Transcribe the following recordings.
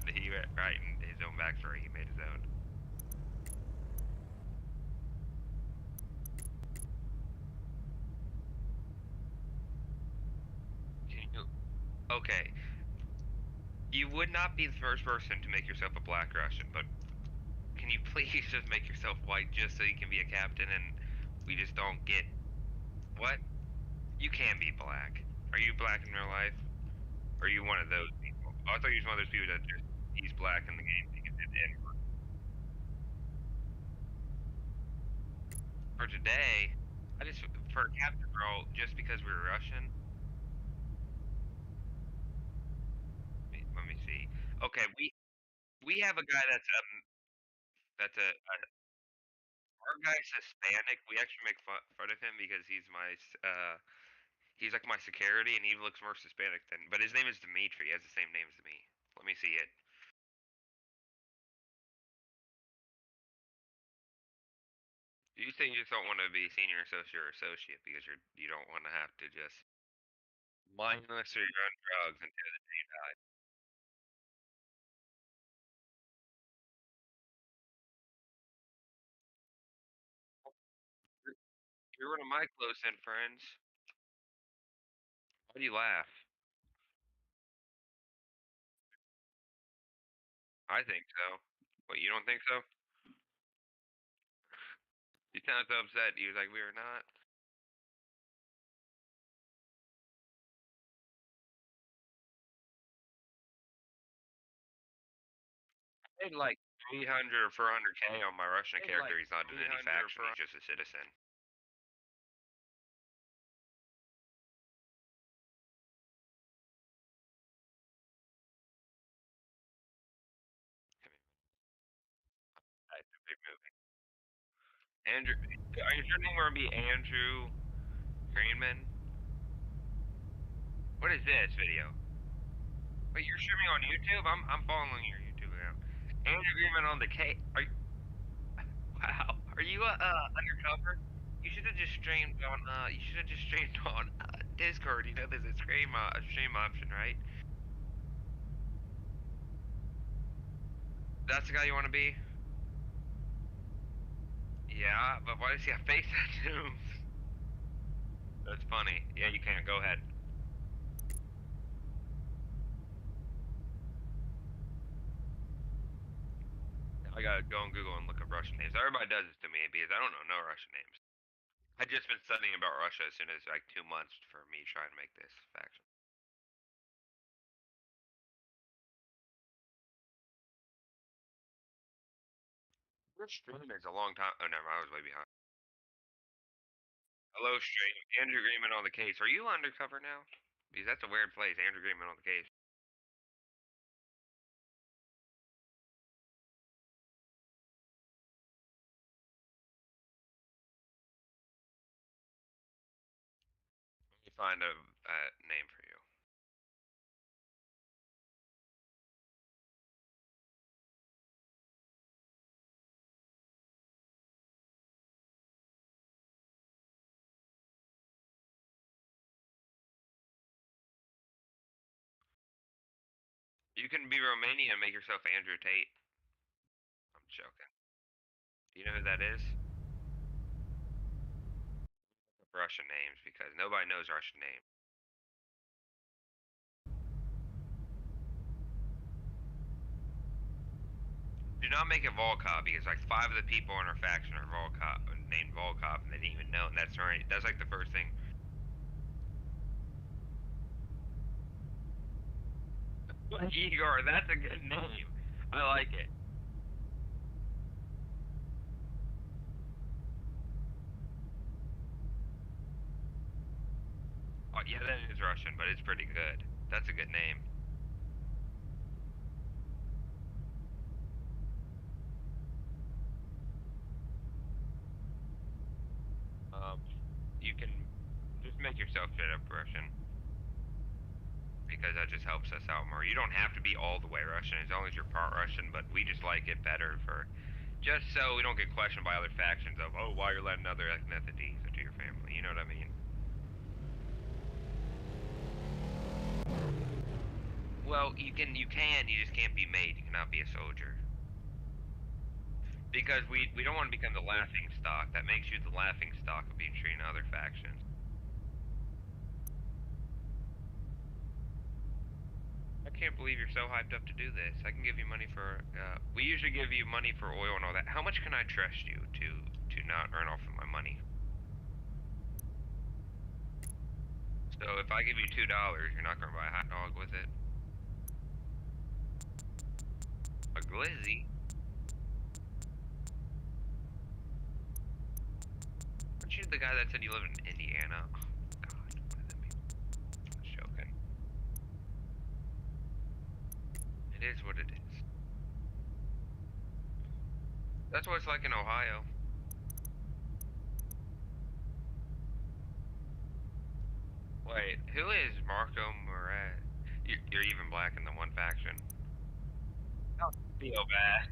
went right in his own backstory. He made his own. Can you? Okay. You would not be the first person to make yourself a Black Russian, but can you please just make yourself white just so you can be a captain and we just don't get what? You can be black. Are you black in real life? Or are you one of those people? I thought you were one of those people that just he's black in the game. For today, I just for a captain role just because we were Russian. Let me see. Okay, we have a guy that's our guy's Hispanic. We actually make fun of him because he's like my security and he looks more Hispanic than. But his name is Dimitri. He has the same name as me. Let me see it. You think you just don't want to be senior associate or associate because you don't want to have to just mindless or you're on drugs until the day you die. You're one of my close in friends. Why do you laugh? I think so. What, you don't think so? You sound so upset. He was like, we were not. I paid like 300 or 400K on my Russian character. He's not in any faction. He's just a citizen. It's a big movie. Andrew, is your name going to be Andrew Greenman? What is this video? Wait, you're streaming on YouTube? I'm following your YouTube account. Andrew Greenman on the K. Wow. Are you undercover? You should have just streamed on Discord. You know there's a stream option, right? That's the guy you want to be? Yeah, but why does he have face tattoos? That's funny. Yeah, you can. Go ahead. I gotta go on Google and look up Russian names. Everybody does this to me because I don't know no Russian names. I just been studying about Russia as soon as like 2 months for me trying to make this faction. This stream is a long time. Oh, never. I was way behind. Hello, stream. Andrew Greenman on the case. Are you undercover now? Because that's a weird place. Andrew Greenman on the case. Let me find a name for you. You can be Romanian and make yourself Andrew Tate. I'm joking. Do you know who that is? Russian names because nobody knows Russian names. Do not make it Volkov because like 5 of the people in our faction are named Volkov, and they didn't even know. And that's right. That's like the first thing. Igor, that's a good name. I like it. Oh, yeah, that is Russian, but it's pretty good. That's a good name. You can just make yourself straight up Russian because that just helps us out more. You don't have to be all the way Russian as long as you're part Russian, but we just like it better for just so we don't get questioned by other factions of, oh, why you're letting other ethnicities into your family. You know what I mean? Well, you just can't be made. You cannot be a soldier. Because we don't want to become the laughing stock. That makes you the laughing stock of being treated in other factions. I can't believe you're so hyped up to do this. I can give you money for, we usually give you money for oil and all that. How much can I trust you to not earn off of my money? So if I give you $2, you're not gonna buy a hot dog with it? A glizzy? Aren't you the guy that said you live in Indiana? Oh, God, one of them people. I'm just joking. It is what it is. That's what it's like in Ohio. Wait, who is Marco Murad? You're even black in the one faction. Don't feel bad.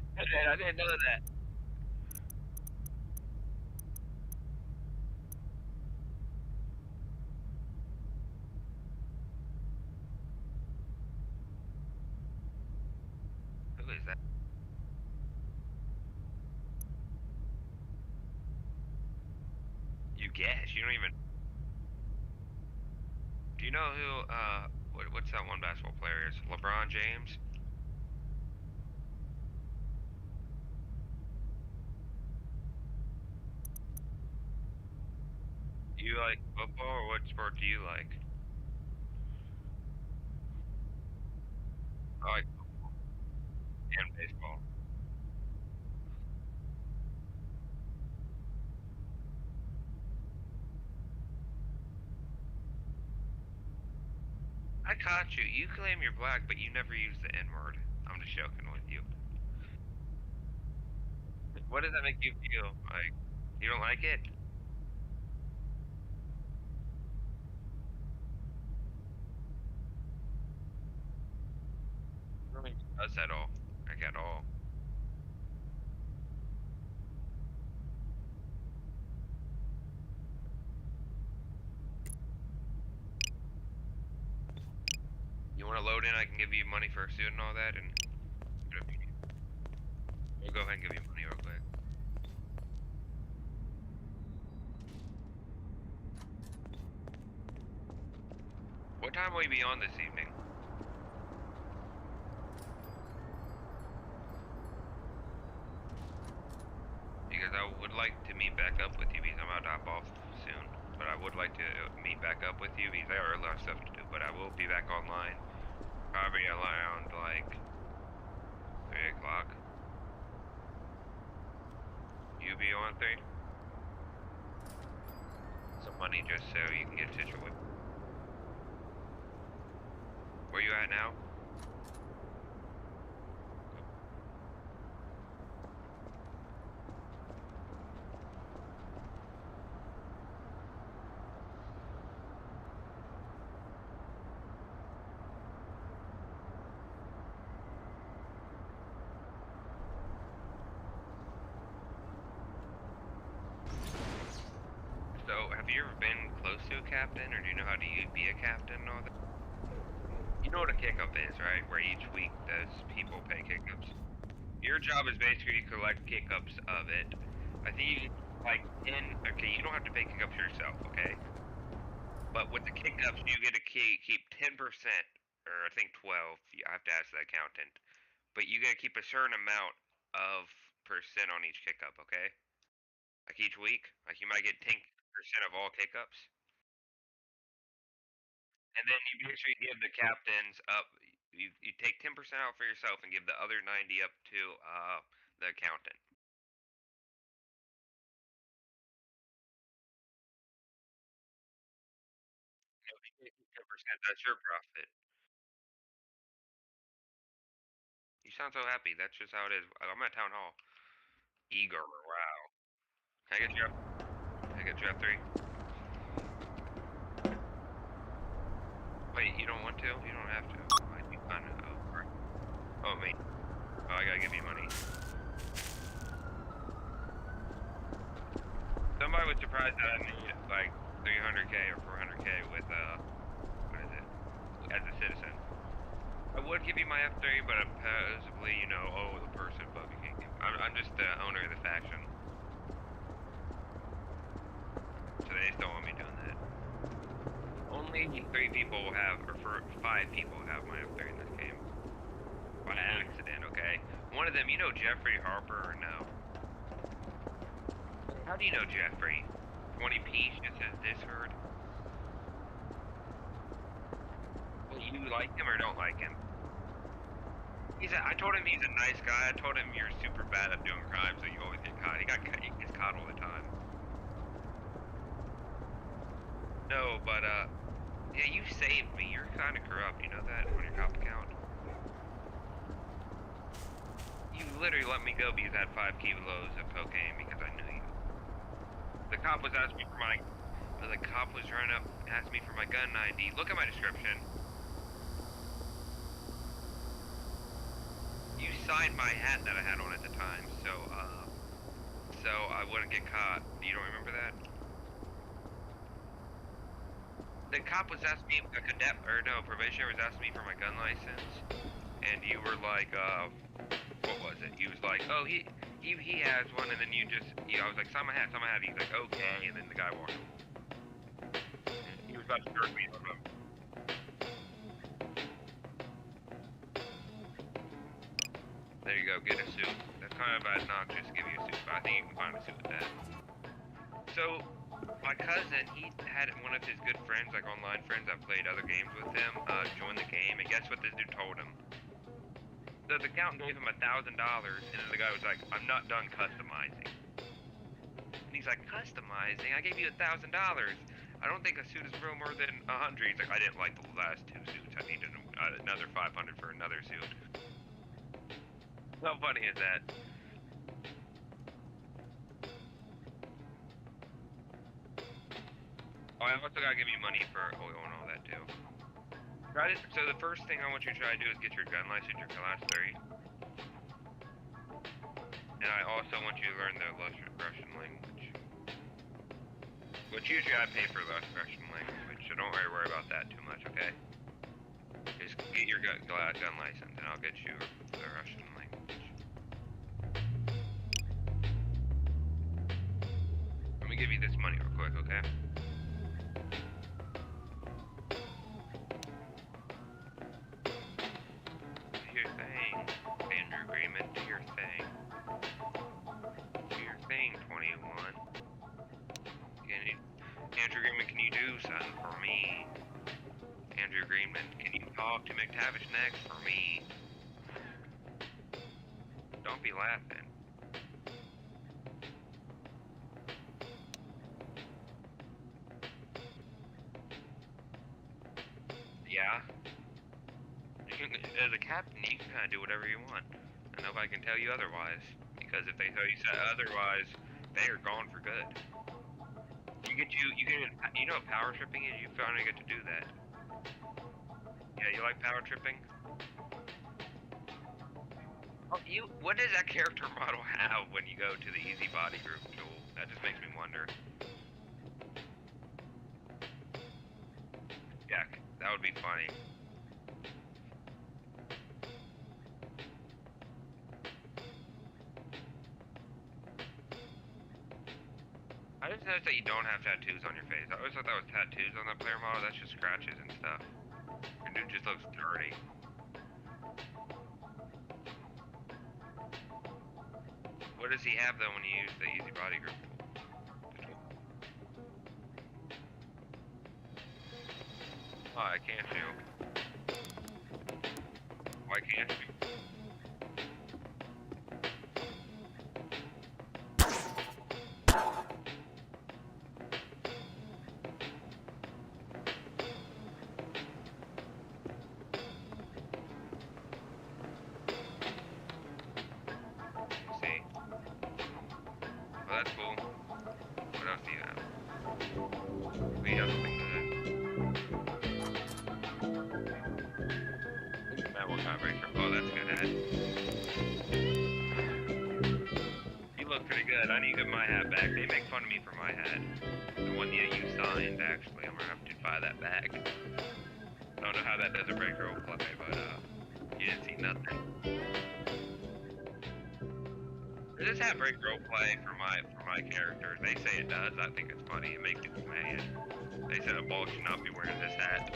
I didn't know that. Who is that? You guess. You don't even. Do you know who? What's that one basketball player is? LeBron James. Do you like football or what sport do you like? I like and baseball. I caught you. You claim you're black, but you never use the N word. I'm just joking with you. What does that make you feel? Like you don't like it? I don't think it does at all. Like at all. You want to load in? I can give you money for a suit and all that, and we'll go ahead and give you money real quick. What time will you be on this evening? Because I would like to meet back up with you because I'm about to hop off soon. But I would like to meet back up with you because I got a lot of stuff to do. But I will be back online probably around like 3 o'clock. You be on 3? Some money just so you can get situated. Where you at now? So, have you ever been close to a captain, or do you know how to be a captain and all that? You know what a kick-up is, right? Where each week those people pay kick-ups. Your job is basically to collect kick-ups of it. I think you like 10. Okay, you don't have to pay kick-ups yourself, okay? But with the kick-ups, you get to keep 10%, or I think 12. I have to ask the accountant. But you get to keep a certain amount of percent on each kick-up, okay? Like each week, like you might get 10% of all kick-ups. And then you basically give the captains up. You take 10% out for yourself and give the other 90 up to the accountant. So if you take 10%, that's your profit. You sound so happy. That's just how it is. I'm at town hall. Igor, wow. Can I get you up? Can I get you up 3? Wait, you don't want to? You don't have to. I do kind of. Oh, right. Oh, me. Oh, I gotta give you money. Somebody was surprised that I made like 300k or 400k with what is it? As a citizen. I would give you my F3, but possibly, you know, oh, the person above you can't give. I'm just the owner of the faction. So they just don't want me doing that. Only 3 people have, or 5 people have my F3 in this game. By accident, okay? One of them, you know Jeffrey Harper or no? How do you know Jeffrey? 20p just says Discord. Well, you like him or don't like him? I told him he's a nice guy. I told him you're super bad at doing crimes, so you always get caught. He gets caught all the time. No, but yeah, you saved me. You're kind of corrupt. You know that on your cop account. You literally let me go because I had 5 kilos of cocaine because I knew you. The cop was asking me for my. The cop was running up, asked me for my gun ID. Look at my description. You signed my hat that I had on at the time, so I wouldn't get caught. You don't remember that? The cop was asking me, a cadet, or no, probationer was asking me for my gun license, and you were like, what was it? He was like, oh, he has one, and then I was like, sign my hat, sign my hat. He's like, okay, and then the guy walked away. He was about to jerk me on him. There you go, get a suit. That's kind of obnoxious to give you a suit, but I think you can find a suit with that. So, my cousin, he had one of his good friends, like online friends that played other games with him, join the game, and guess what this dude told him? So the accountant gave him $1,000, and then the guy was like, I'm not done customizing. And he's like, customizing? I gave you $1,000. I don't think a suit is real more than 100. He's like, I didn't like the last 2 suits. I needed another 500 for another suit. How funny is that? Oh, I also gotta give you money for oil and all that too. So the first thing I want you to try to do is get your gun license, your class 3. And I also want you to learn the Russian language. Which usually I pay for the Russian language, so don't worry about that too much, okay? Just get your gun license and I'll get you the Russian language. Let me give you this money real quick, okay? Do your thing. Standard agreement, do your thing. Do your thing, 21. Andrew Agreement, can you do something for me? Andrew Agreement, can you talk to McTavish next for me? Don't be laughing. Yeah? As a captain, you can kind of do whatever you want. And nobody can tell you otherwise. Because if they tell you otherwise, they are gone for good. You know what power tripping is? You finally get to do that. Yeah, you like power tripping? Oh, what does that character model have when you go to the easy body group tool? That just makes me wonder. Yeah, that would be funny. I just noticed that you don't have tattoos on your face. I always thought that was tattoos on that player model. That's just scratches and stuff. Your dude just looks dirty. What does he have though when you use the easy body group tool? Why can't you? Why can't you? See? Well, that's cool. What else do you have? We have something good. That one got racer. Oh, that's good, Ed. You look pretty good. I need to get my hat back. They make fun of me for my hat. The one that you signed, actually. I'm gonna have to buy that back. I don't know how that does a break roll play, but You didn't see nothing. Does this hat break roleplay for my characters? They say it does. I think it's funny. It makes people mad. They said a ball should not be wearing this hat.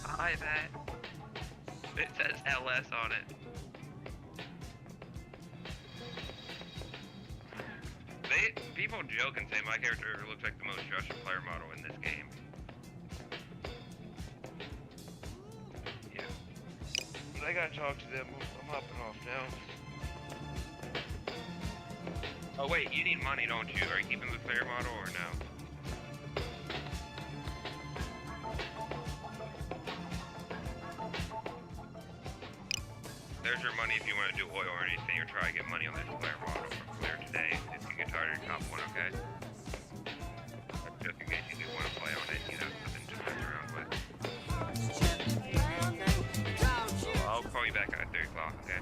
Buy that. It says LS on it. People joke and say my character looks like the most trusted player model in this game. Yeah. But I gotta talk to them. I'm hopping off now. Oh wait, you need money, don't you? Are you keeping the player model or no? There's your money if you want to do oil or anything or try to get money on this player model from Clear today. If you get tired of your top one, okay? Just in case you do want to play on it, you know, something to mess around with. So I'll call you back at 3 o'clock, okay?